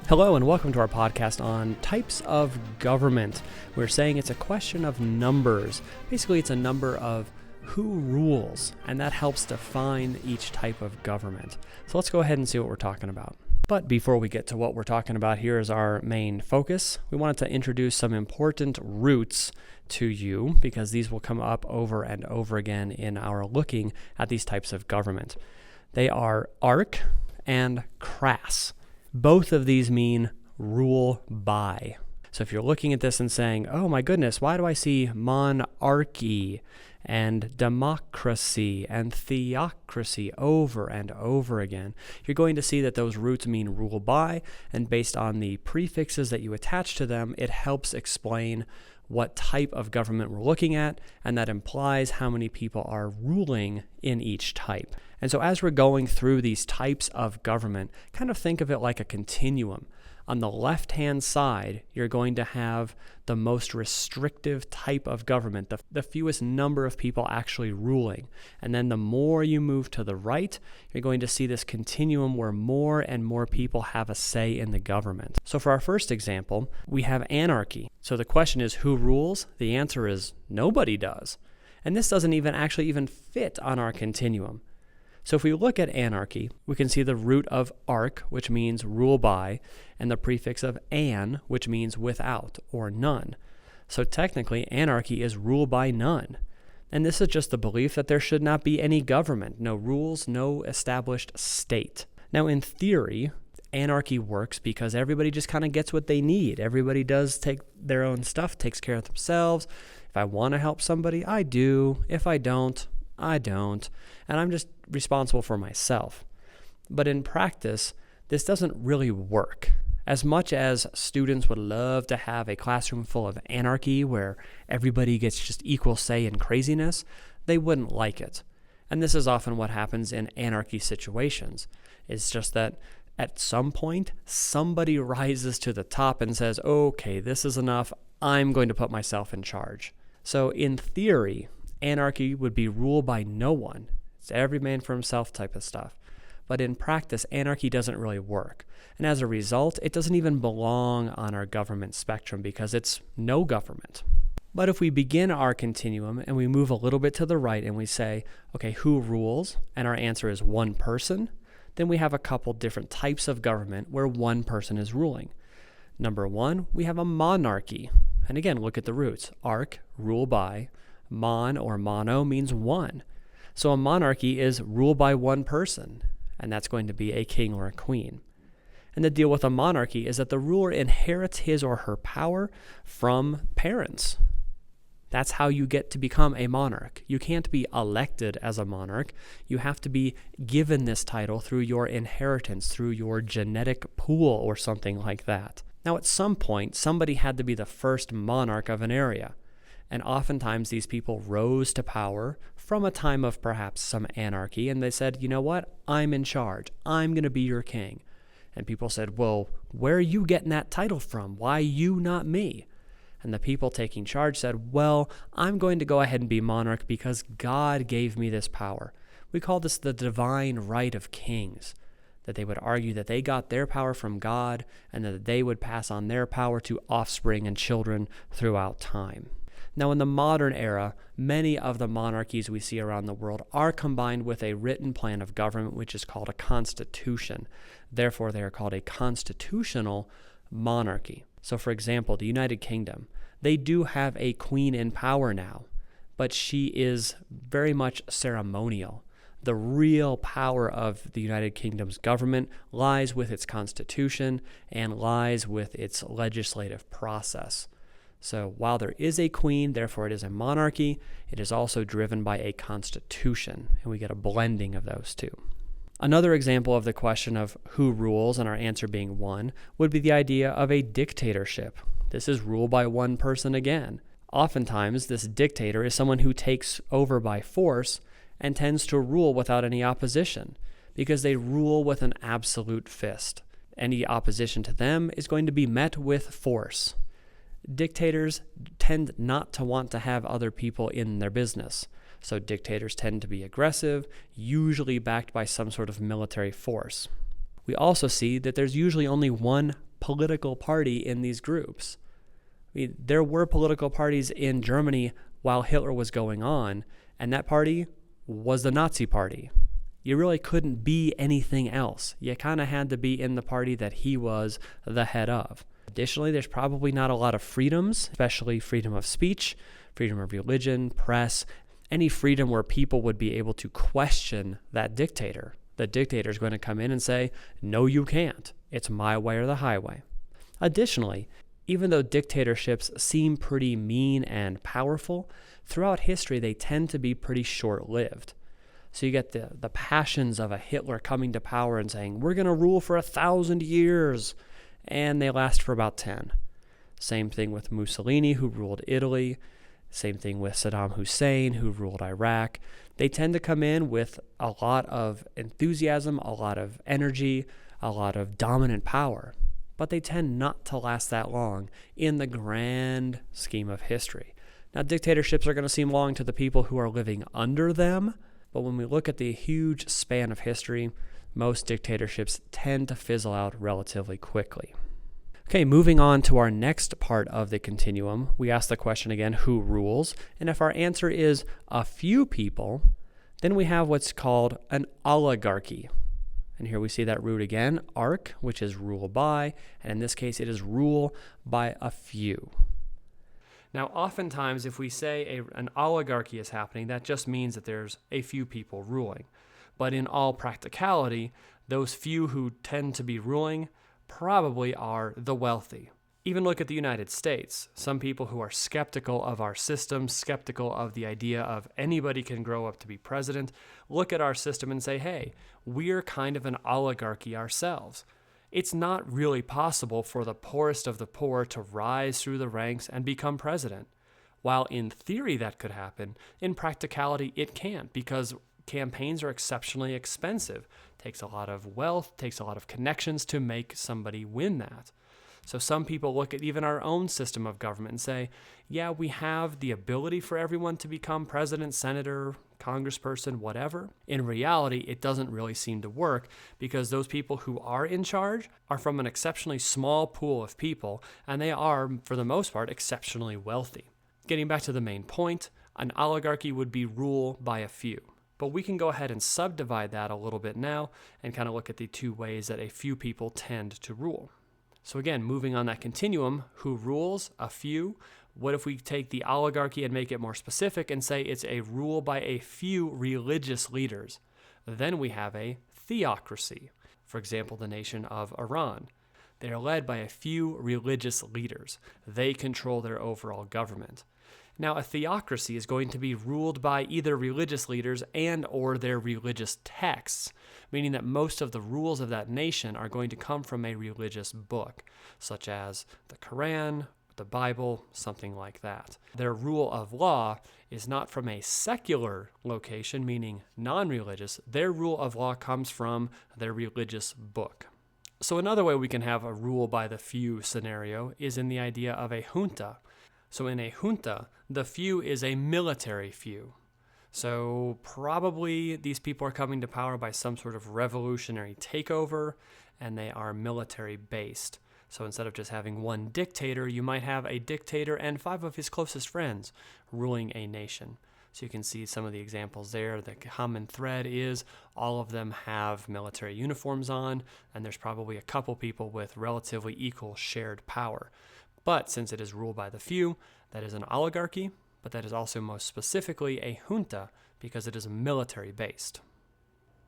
Hello and welcome to our podcast on types of government. We're saying it's a question of numbers. Basically, it's a number of who rules, and that helps define each type of government. So let's go ahead and see what we're talking about. But before we get to what we're talking about, here is our main focus. We wanted to introduce some important roots to you because these will come up over and over again in our looking at these types of government. They are arch and crass. Both of these mean rule by. So if you're looking at this and saying, oh my goodness, why do I see monarchy and democracy and theocracy over and over again? You're going to see that those roots mean rule by, and based on the prefixes that you attach to them, it helps explain what type of government we're looking at, and that implies how many people are ruling in each type. And so as we're going through these types of government, kind of think of it like a continuum. On the left-hand side, you're going to have the most restrictive type of government, the fewest number of people actually ruling. And then the more you move to the right, you're going to see this continuum where more and more people have a say in the government. So for our first example, we have anarchy. So the question is, who rules? The answer is nobody does. And this doesn't even fit on our continuum. So if we look at anarchy, we can see the root of arch, which means rule by, and the prefix of an, which means without or none. So technically, anarchy is rule by none. And this is just the belief that there should not be any government, no rules, no established state. Now in theory, anarchy works because everybody just kind of gets what they need. Everybody does take their own stuff, takes care of themselves. If I want to help somebody, I do. If I don't, I don't. And I'm just responsible for myself. But in practice, this doesn't really work. As much as students would love to have a classroom full of anarchy where everybody gets just equal say in craziness, they wouldn't like it. And this is often what happens in anarchy situations. It's just that at some point, somebody rises to the top and says, okay, this is enough. I'm going to put myself in charge. So in theory, anarchy would be rule by no one. It's every man for himself type of stuff. But in practice, anarchy doesn't really work. And as a result, it doesn't even belong on our government spectrum because it's no government. But if we begin our continuum and we move a little bit to the right and we say, okay, who rules? And our answer is one person, then we have a couple different types of government where one person is ruling. Number one, we have a monarchy. And again, look at the roots. Arch, rule by. Mon or mono means one. So a monarchy is ruled by one person, and that's going to be a king or a queen. And the deal with a monarchy is that the ruler inherits his or her power from parents. That's how you get to become a monarch. You can't be elected as a monarch. You have to be given this title through your inheritance, through your genetic pool or something like that. Now, at some point, somebody had to be the first monarch of an area. And oftentimes these people rose to power from a time of perhaps some anarchy, and they said, you know what, I'm in charge. I'm going to be your king. And people said, well, where are you getting that title from? Why you, not me? And the people taking charge said, well, I'm going to go ahead and be monarch because God gave me this power. We call this the divine right of kings, that they would argue that they got their power from God and that they would pass on their power to offspring and children throughout time. Now, in the modern era, many of the monarchies we see around the world are combined with a written plan of government, which is called a constitution. Therefore, they are called a constitutional monarchy. So, for example, the United Kingdom, they do have a queen in power now, but she is very much ceremonial. The real power of the United Kingdom's government lies with its constitution and lies with its legislative process. So while there is a queen, therefore it is a monarchy, it is also driven by a constitution, and we get a blending of those two. Another example of the question of who rules, and our answer being one, would be the idea of a dictatorship. This is rule by one person again. Oftentimes, this dictator is someone who takes over by force and tends to rule without any opposition, because they rule with an absolute fist. Any opposition to them is going to be met with force. Dictators tend not to want to have other people in their business. So dictators tend to be aggressive, usually backed by some sort of military force. We also see that there's usually only one political party in these groups. I mean, there were political parties in Germany while Hitler was going on, and that party was the Nazi Party. You really couldn't be anything else. You kind of had to be in the party that he was the head of. Additionally, there's probably not a lot of freedoms, especially freedom of speech, freedom of religion, press, any freedom where people would be able to question that dictator. The dictator is going to come in and say, no, you can't. It's my way or the highway. Additionally, even though dictatorships seem pretty mean and powerful, throughout history they tend to be pretty short-lived. So you get the passions of a Hitler coming to power and saying, we're going to rule for 1,000 years, and they last for about 10. Same thing with Mussolini, who ruled Italy. Same thing with Saddam Hussein, who ruled Iraq. They tend to come in with a lot of enthusiasm, a lot of energy, a lot of dominant power. But they tend not to last that long in the grand scheme of history. Now, dictatorships are going to seem long to the people who are living under them, but when we look at the huge span of history, most dictatorships tend to fizzle out relatively quickly. Okay, moving on to our next part of the continuum, we ask the question again, who rules? And if our answer is a few people, then we have what's called an oligarchy. And here we see that root again, arch, which is rule by, and in this case it is rule by a few. Now, oftentimes if we say an oligarchy is happening, that just means that there's a few people ruling. But in all practicality, those few who tend to be ruling probably are the wealthy. Even look at the United States. Some people who are skeptical of our system, skeptical of the idea of anybody can grow up to be president, look at our system and say, hey, we're kind of an oligarchy ourselves. It's not really possible for the poorest of the poor to rise through the ranks and become president. While in theory that could happen, in practicality it can't, because campaigns are exceptionally expensive. It takes a lot of wealth, takes a lot of connections to make somebody win that. So some people look at even our own system of government and say, yeah, we have the ability for everyone to become president, senator, congressperson, whatever. In reality, it doesn't really seem to work because those people who are in charge are from an exceptionally small pool of people, and they are, for the most part, exceptionally wealthy. Getting back to the main point, an oligarchy would be rule by a few. But we can go ahead and subdivide that a little bit now and kind of look at the two ways that a few people tend to rule. So again, moving on that continuum, who rules? A few. What if we take the oligarchy and make it more specific and say it's a rule by a few religious leaders? Then we have a theocracy. For example, the nation of Iran. They are led by a few religious leaders. They control their overall government. Now, a theocracy is going to be ruled by either religious leaders and or their religious texts, meaning that most of the rules of that nation are going to come from a religious book, such as the Quran, the Bible, something like that. Their rule of law is not from a secular location, meaning non-religious. Their rule of law comes from their religious book. So another way we can have a rule by the few scenario is in the idea of a junta. So in a junta, the few is a military few. So probably these people are coming to power by some sort of revolutionary takeover, and they are military based. So instead of just having one dictator, you might have a dictator and 5 of his closest friends ruling a nation. So you can see some of the examples there. The common thread is all of them have military uniforms on, and there's probably a couple people with relatively equal shared power. But since it is ruled by the few, that is an oligarchy, but that is also most specifically a junta because it is military-based.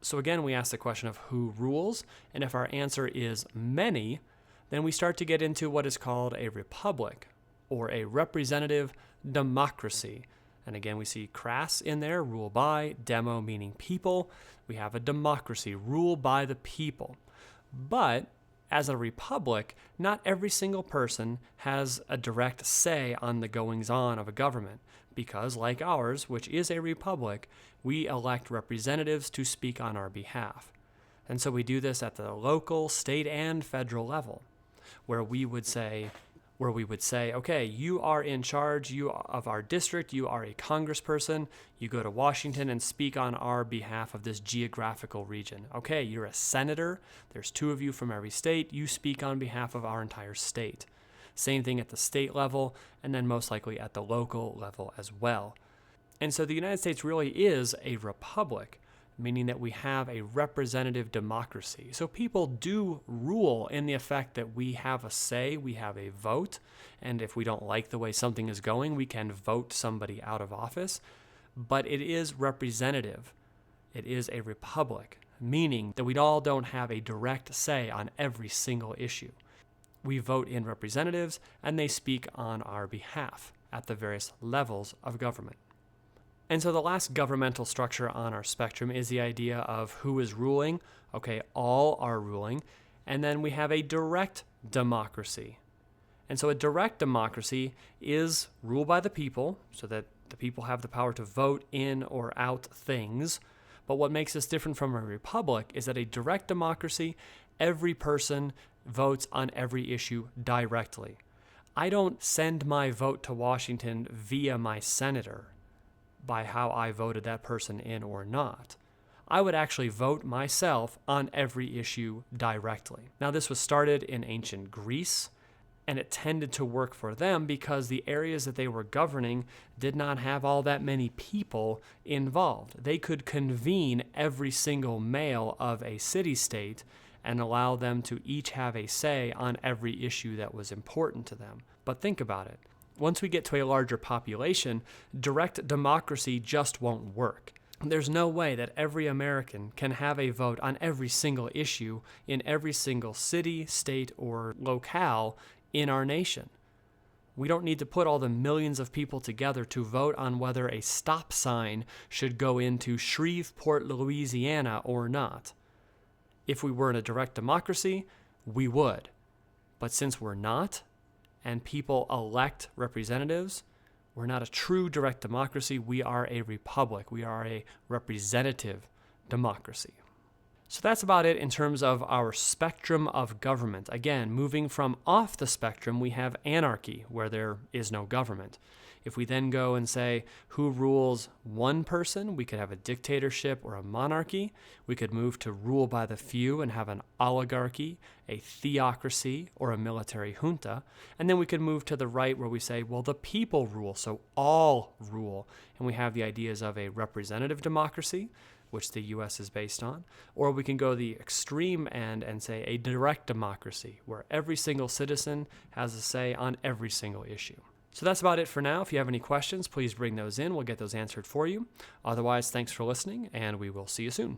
So again, we ask the question of who rules, and if our answer is many, then we start to get into what is called a republic, or a representative democracy. And again, we see crass in there, rule by, demo meaning people. We have a democracy, rule by the people. But as a republic, not every single person has a direct say on the goings-on of a government, because like ours, which is a republic, we elect representatives to speak on our behalf. And so we do this at the local, state, and federal level, where we would say, where we would say, okay, you are in charge of our district, you are a congressperson, you go to Washington and speak on our behalf of this geographical region. Okay, you're a senator, there's 2 of you from every state, you speak on behalf of our entire state. Same thing at the state level, and then most likely at the local level as well. And so the United States really is a republic, meaning that we have a representative democracy. So people do rule in the effect that we have a say, we have a vote, and if we don't like the way something is going, we can vote somebody out of office. But it is representative. It is a republic, meaning that we all don't have a direct say on every single issue. We vote in representatives, and they speak on our behalf at the various levels of government. And so the last governmental structure on our spectrum is the idea of who is ruling. Okay, all are ruling. And then we have a direct democracy. And so a direct democracy is ruled by the people, so that the people have the power to vote in or out things. But what makes this different from a republic is that a direct democracy, every person votes on every issue directly. I don't send my vote to Washington via my senator by how I voted that person in or not. I would actually vote myself on every issue directly. Now, this was started in ancient Greece, and it tended to work for them because the areas that they were governing did not have all that many people involved. They could convene every single male of a city-state and allow them to each have a say on every issue that was important to them. But think about it. Once we get to a larger population, direct democracy just won't work. There's no way that every American can have a vote on every single issue in every single city, state, or locale in our nation. We don't need to put all the millions of people together to vote on whether a stop sign should go into Shreveport, Louisiana or not. If we were in a direct democracy, we would. But since we're not, and people elect representatives, we're not a true direct democracy. We are a republic. We are a representative democracy. So that's about it in terms of our spectrum of government. Again, moving from off the spectrum, we have anarchy, where there is no government. If we then go and say who rules one person, we could have a dictatorship or a monarchy. We could move to rule by the few and have an oligarchy, a theocracy, or a military junta. And then we could move to the right where we say, well, the people rule, so all rule. And we have the ideas of a representative democracy, which the U.S. is based on. Or we can go the extreme end and say a direct democracy, where every single citizen has a say on every single issue. So that's about it for now. If you have any questions, please bring those in. We'll get those answered for you. Otherwise, thanks for listening, and we will see you soon.